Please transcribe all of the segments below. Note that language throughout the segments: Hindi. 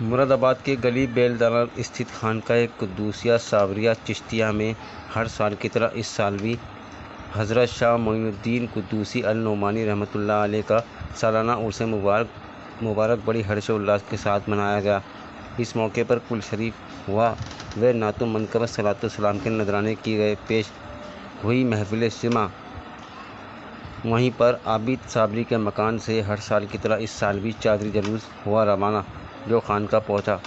मुरादाबाद के गली बेलदाना स्थित खानकाह कुद्दूसिया साबरिया चिश्तिया में हर साल की तरह इस साल भी हज़रत शाह मोइनुद्दीन कुद्दूसी अल नोमानी रहमतुल्लाह अलैह का सालाना उर्स मुबारक बड़ी हर्षोल्लास के साथ मनाया गया। इस मौके पर कुल शरीफ हुआ व नातो मनकबत सलातो सलाम के नजराने की गए पेश हुई महफिल सिमा। वहीं पर आबिद साबरी के मकान से हर साल की तरह इस साल भी चादरी जलूस हुआ रवाना, जो खानका पहुंचा।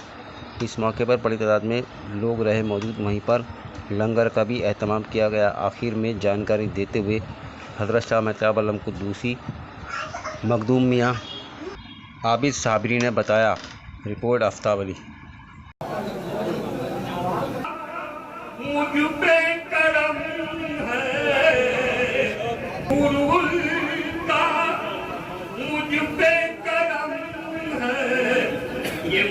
इस मौके पर बड़ी तादाद में लोग रहे मौजूद। वहीं पर लंगर का भी एहतमाम किया गया। आखिर में जानकारी देते हुए हज़रत शाह महताब आलम कुद्दूसी मखदूम मियाँ आबिद साबरी ने बताया। रिपोर्ट आफ्ताब अली। ये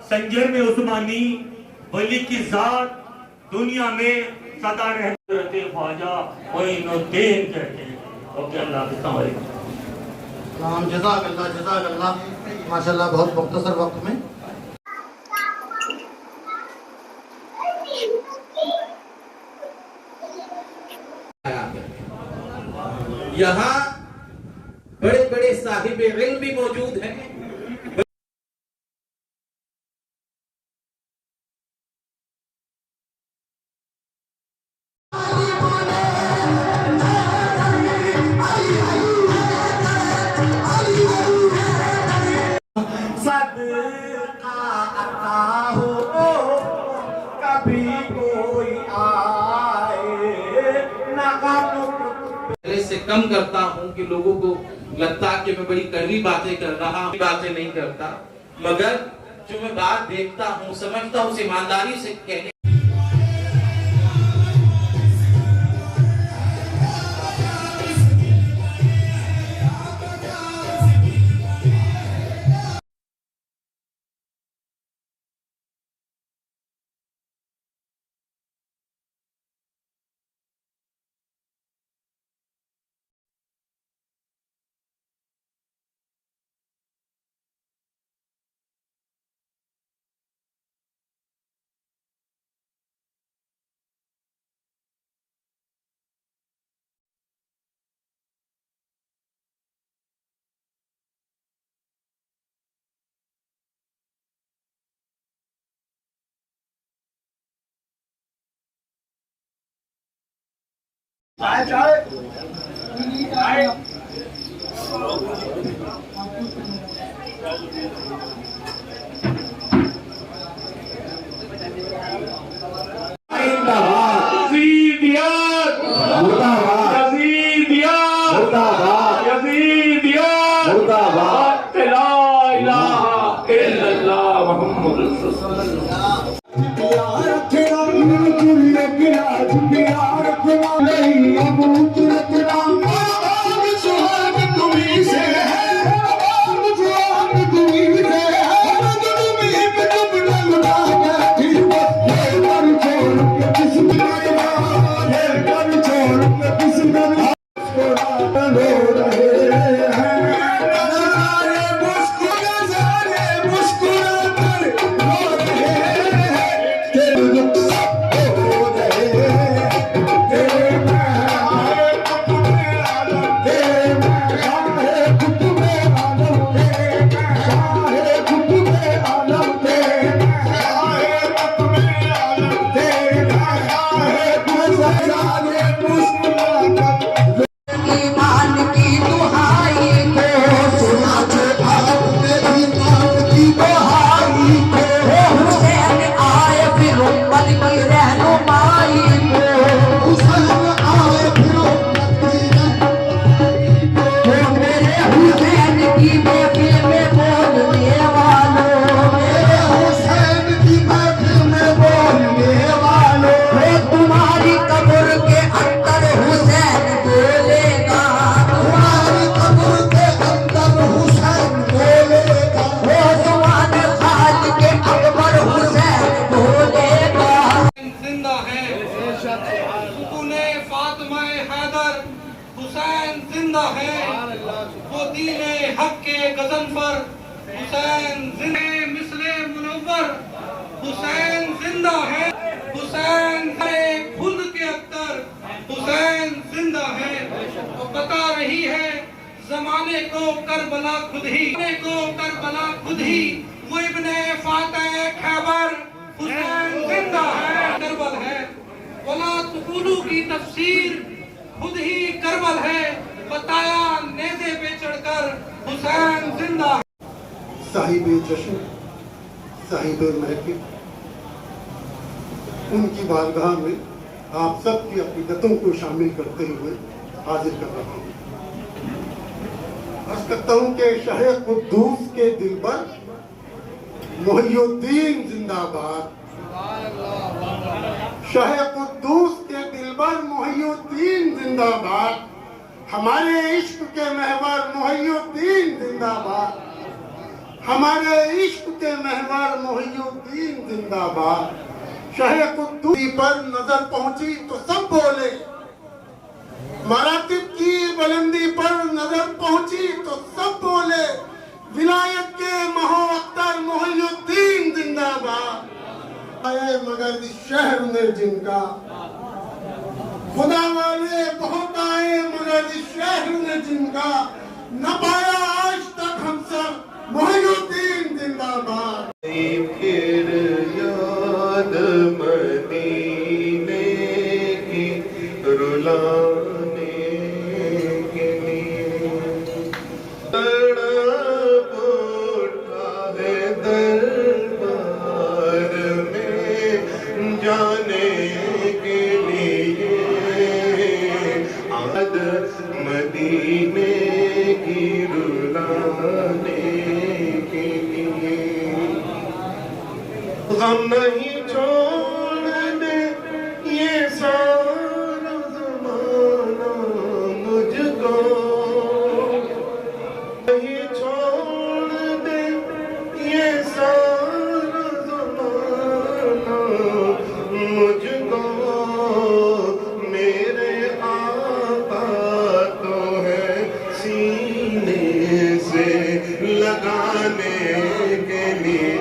संजर में उस्मानी वली की जात दुनिया में सदा रहते ख्वाजा मोइनुद्दीन कहते हैं। ओके, अल्लाह जज़ाकल्लाह माशाल्लाह, बहुत मुख्तसर वक्त में यहाँ बड़े बड़े साहिब इल्म भी मौजूद हैं। कभी कोई आए ना से कम करता हूँ कि लोगों को लगता कि मैं बड़ी कड़वी बातें कर रहा हूँ, बातें नहीं करता, मगर जो मैं बात देखता हूँ समझता हूँ ईमानदारी से कहने। तुम्ही से है है वो दीने हक के गज़नफर हुसैन जिंदा मिसले मुनव्वर हुसैन जिंदा है हुसैन है खुद के अख्तर हुसैन जिंदा है। वो बता रही है जमाने को करबला खुद ही वो इब्ने फातह खैबर हुसैन जिंदा है करबल है। वला तुकूलू की तफसीर खुद ही करबल है बताया नेज़े पे चढ़कर हुसैन जिंदा है। साहिब जश्न साहिब महफिल उनकी बारगाह में आप सब की अकीदतों को शामिल करते हुए हाजिर कर रहा हूँ। अर्ज़ करता हूँ कि शाह कुद्दूस के दिलबर मोहिउद्दीन जिंदाबाद। शाह कुद्दूस के दिलबर मोहिउद्दीन जिंदाबाद। हमारे इश्क के महवर मोहिउद्दीन जिंदाबाद। हमारे इश्क के महवर मोहिउद्दीन जिंदाबाद। शाह कुद्दूस पर नजर पहुंची तो सब बोले, मरातिब की बुलंदी पर नजर पहुंची तो सब बोले, विलायत के महो अख्तर मोहिउद्दीन जिंदाबाद। आए मगर इस शहर में जिनका खुदा वाले बहुत आए मगर इस शहर में जिनका न पाया आज तक हम सब मोहिउद्दीन जिंदाबाद। फिर याद मदीने की रुलाने के लिए तड़प उठा है दरबार में जाने के लिए याद मदीने की रुलाने के लिए। गम नहीं छोड़ दे ये सारा ज़माना मुझको, नहीं छोड़ दे ये सारा ज़माना मुझको। मेरे आका तो है सीने से लगाने के लिए।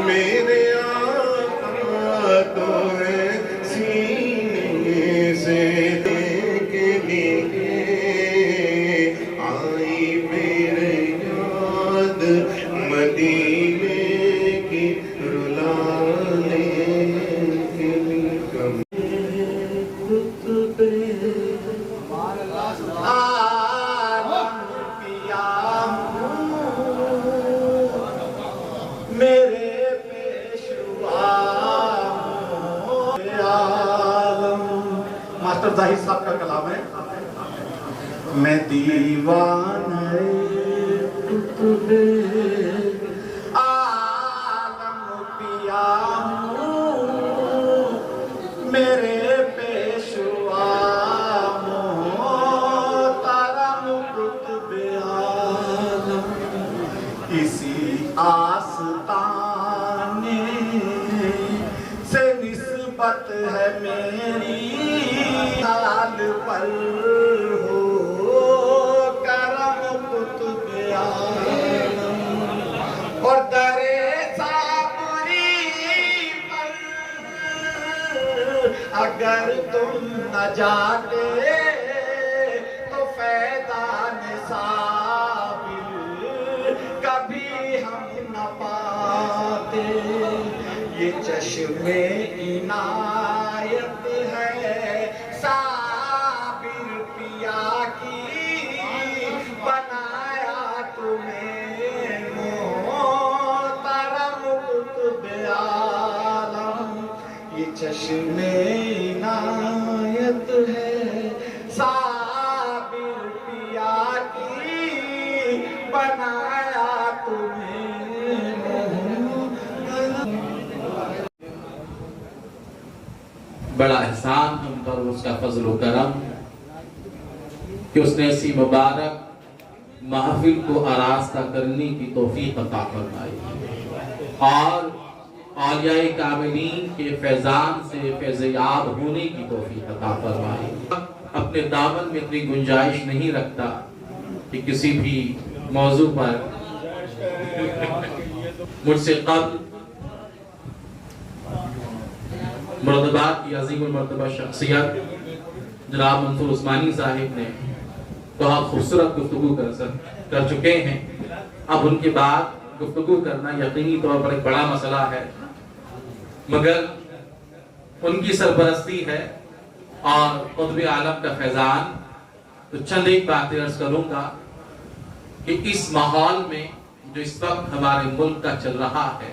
मेरे आका तो है सीने से के लिए। आई मेरे याद मदीने की रुलाने के लिए। कम मेरे पेशवा आलम। मास्टर जाहिर साहब का कलाम है। मैं दीवाना आलम पिया हूँ, मेरे पेशवा तारा मुकुट आलम। इसी आस्ताने से निस्बत है मेरी हाल पर हो करम कुतुब आलम। और दरे साबरी पर अगर तुम न जाते तो फैदान साबिर कभी हम न पाते। ये चश्मे इनायत है साबिर पिया की, बनाया तुम्हें मोहतरम कुतुब आलम। ये चश्मे इनायत है साबिर पिया की, बनाया तुम्हें। बड़ा एहसान हम पर उसका फजल व करम कि उसने ऐसी मुबारक महफिल को आरास्ता करने की तौफीक अता फरमाई और औलियाए कामिलीन के फैजान से फैज़याब होने की तौफीक अता फरमाई। अपने दामन में इतनी गुंजाइश नहीं रखता कि किसी भी मौजू पर मुझसे कब्ल मुरादाबाद की अजीमुल मर्तबा शख्सियत जनाब मंसूर उस्मानी साहिब ने बहुत खूबसूरत गुफ्तगू कर चुके हैं। अब उनके बाद गुफ्तगू करना यकीनी तौर पर एक बड़ा मसला है, मगर उनकी सरपरस्ती है और क़ुत्ब आलम का फैजान, तो चंद एक बातें अर्ज करूंगा कि इस माहौल में जो इस वक्त हमारे मुल्क का चल रहा है,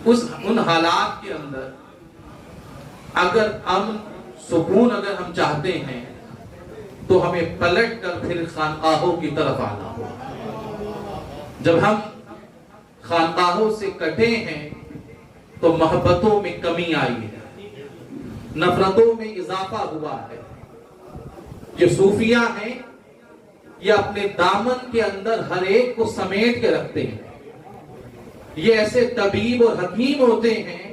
उन हालात के अंदर अगर अमन सुकून अगर हम चाहते हैं तो हमें पलट कर फिर खानकाहों की तरफ आना होगा। जब हम खानकाहों से कटे हैं तो मोहब्बतों में कमी आई है, नफरतों में इजाफा हुआ है। ये सूफिया हैं, ये अपने दामन के अंदर हर एक को समेट के रखते हैं। ये ऐसे तबीब और हकीम होते हैं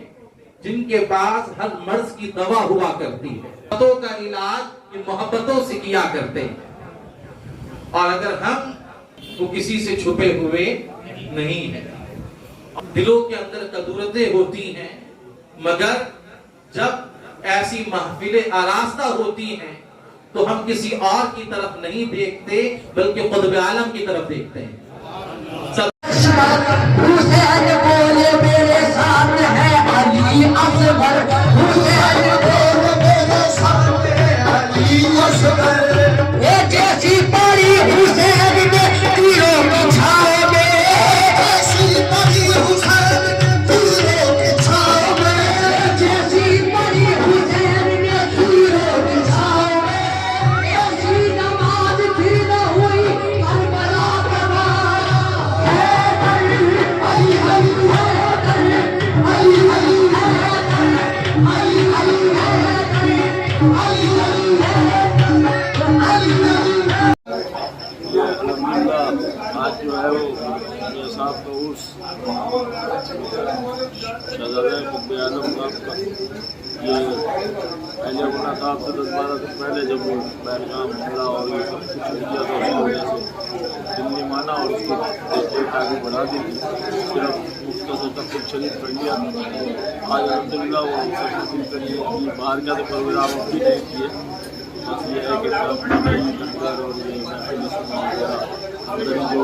जिनके पास हर मर्ज की दवा हुआ करती है। मोहब्बतों का इलाज ये मोहब्बतों से किया करते हैं, और अगर हम वो किसी से छुपे हुए नहीं हैं। दिलों के अंदर कदूरतें होती हैं, मगर जब ऐसी महफिलें आरास्ता होती हैं तो हम किसी और की तरफ नहीं देखते बल्कि क़ुत्ब आलम की तरफ देखते हैं। हुसैन बोले मेरे साथ है अली असगर, हुसैन बोले मेरे साथ है अली असगर। ये जैसी पड़ी हुसैन ने तीरों की छाव में, जैसी पड़ी हुसैन ने तीरों की छाव में, जैसी पड़ी हुसैन ने तीरों की छाव में, ऐसी नमाज भी न हुई करबला आज जो है वो मियां साहब का उर्स शहज़ादा क़ुत्ब आलम साहब का, ये पहले होना था अब से 10-12 दिन पहले जब वो पहलगाम हमला और ये सब कुछ हो गया था, उसकी वजह से दिल्ली माना और उसको डेट आगे बढ़ा दी थी। सिर्फ मुख्तर तक कुछ शरीफ कर लिया। आज अलहमदुलिल्लाह वो सब तब्दील कर लिए। बाहर का तो प्रोग्राम अभी नहीं किए, बस ये है कि लंगर और ये जो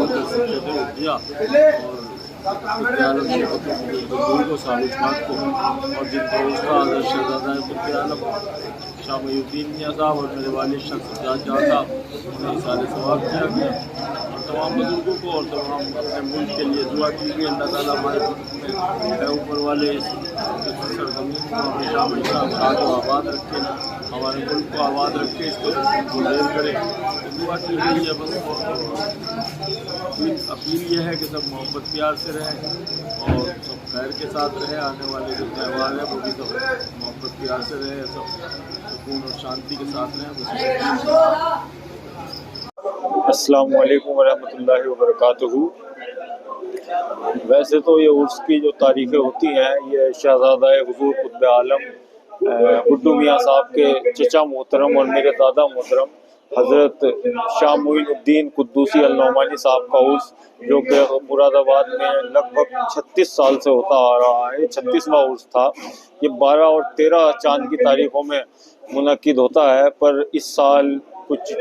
कर सकते थे वो किया, और आलम को साबित को और जिनको उसका शहज़ादा क़ुत्ब आलम शाह मुहीउद्दीन मियां साहब और मेरे वालिद शख्स जहाँ था उन्हें सारे सवाब किया गया, और तमाम बुजुर्गों को और तमाम अपने मुल्क के लिए दुआ की गई। अल्लाह ताला हमारे मुल्क में ऊपर वाले सरजमीन को हमेशा हमेशा आबाद रखे, हमारे मुल्क को आबाद रखे, इसको गुलेर करे, दुआ की गई है। बस अपील यह है कि सब मोहब्बत प्यार से रहें और सब खैर के साथ रहें। आने वाले जो त्यौहार है वो भी सब मोहब्बत प्यार से रहें, सब सुकून और शांति के साथ रहें। अस्सलामु अलैकुम वरहमतुल्लाहि वबरकातुहू। वैसे तो ये उर्स की जो तारीखें होती हैं, ये शहज़ादा हुज़ूर क़ुत्ब आलम गुड्डू मियां साहब के चचा मोहतरम और मेरे दादा मोहतरम हज़रत शाह मुईनुद्दीन कुद्दूसी अल-नौमानी साहब का उर्स, जो कि मुरादाबाद में लगभग 36 साल से होता आ रहा है, 36वां उर्स था। ये 12 और 13 चांद की तारीखों में मुनक्किद होता है, पर इस साल कुछ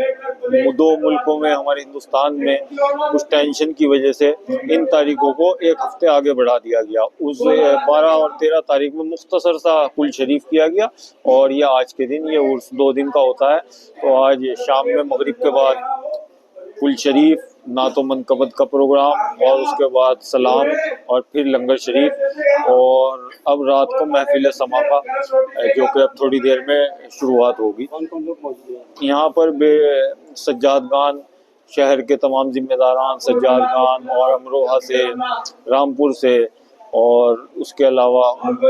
2 मुल्कों में, हमारे हिंदुस्तान में कुछ टेंशन की वजह से इन तारीखों को एक हफ्ते आगे बढ़ा दिया गया। उस 12 और 13 तारीख में मुख्तसर सा कुल शरीफ किया गया, और ये आज के दिन ये उर्स 2 दिन का होता है। तो आज शाम में मगरिब के बाद कुल शरीफ, नातो मनकबत का प्रोग्राम, और उसके बाद सलाम और फिर लंगर शरीफ, और अब रात को महफिल समा का, जो कि अब थोड़ी देर में शुरुआत होगी। यहाँ पर सज्जादगान, शहर के तमाम जिम्मेदारान, सज्जादगान और अमरोहा से, रामपुर से, और उसके अलावा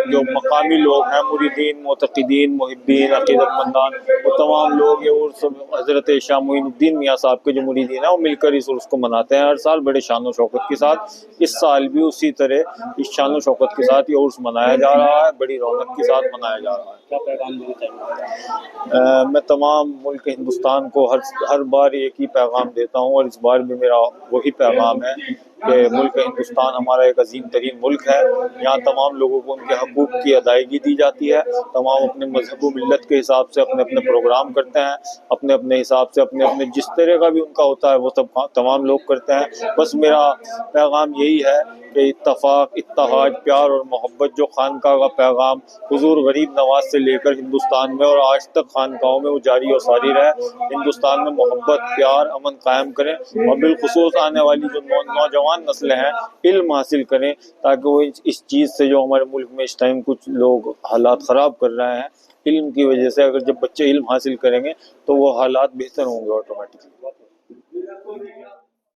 जो मकामी लोग हैं, मुरीदीन, मोतक़ीदीन, मुहिब्बीन, अक़ीदतमंदान, वो तमाम लोग ये उर्स हज़रत शाह मोइनुद्दीन मियाँ साहब के जो मुरीदीन हैं वो मिलकर इस उर्स को मनाते हैं हर साल बड़े शान व शौकत के साथ। इस साल भी उसी तरह इस शान व शौकत के साथ ये उर्स मनाया जा रहा है, बड़ी रौनक के साथ मनाया जा रहा है। क्या पैगाम देना चाहिए? मैं तमाम मुल्क हिंदुस्तान को हर बार एक ही पैगाम देता हूँ और इस बार भी मेरा वही पैगाम है कि मुल्क हिंदुस्तान हमारा एक अजीम तरीन मुल्क है। यहाँ तमाम लोगों को उनके हकूक़ की अदायगी दी जाती है। तमाम अपने मजहब व मिल्लत के हिसाब से अपने अपने प्रोग्राम करते हैं, अपने अपने हिसाब से अपने अपने जिस तरह का भी उनका होता है वो सब तमाम लोग करते हैं। बस मेरा पैगाम यही है कि इत्तफ़ाक़, इत्तेहाद, प्यार और मोहब्बत जो खानका का पैगाम हुज़ूर गरीब नवाज से लेकर हिंदुस्तान में और आज तक खानकाओं में वो जारी और सारी रहे। हिंदुस्तान में मोहब्बत, प्यार, अमन कायम करें और बिलखुसूस आने वाली जो नौजवान नस्लें हैं इल्म हासिल करें ताकि वो इस चीज़ से जो हमारे मुल्क में इस टाइम कुछ लोग हालात ख़राब कर रहे हैं, इल्म की वजह से अगर जब बच्चे इल्म हासिल करेंगे तो वो हालात बेहतर होंगे ऑटोमेटिकली।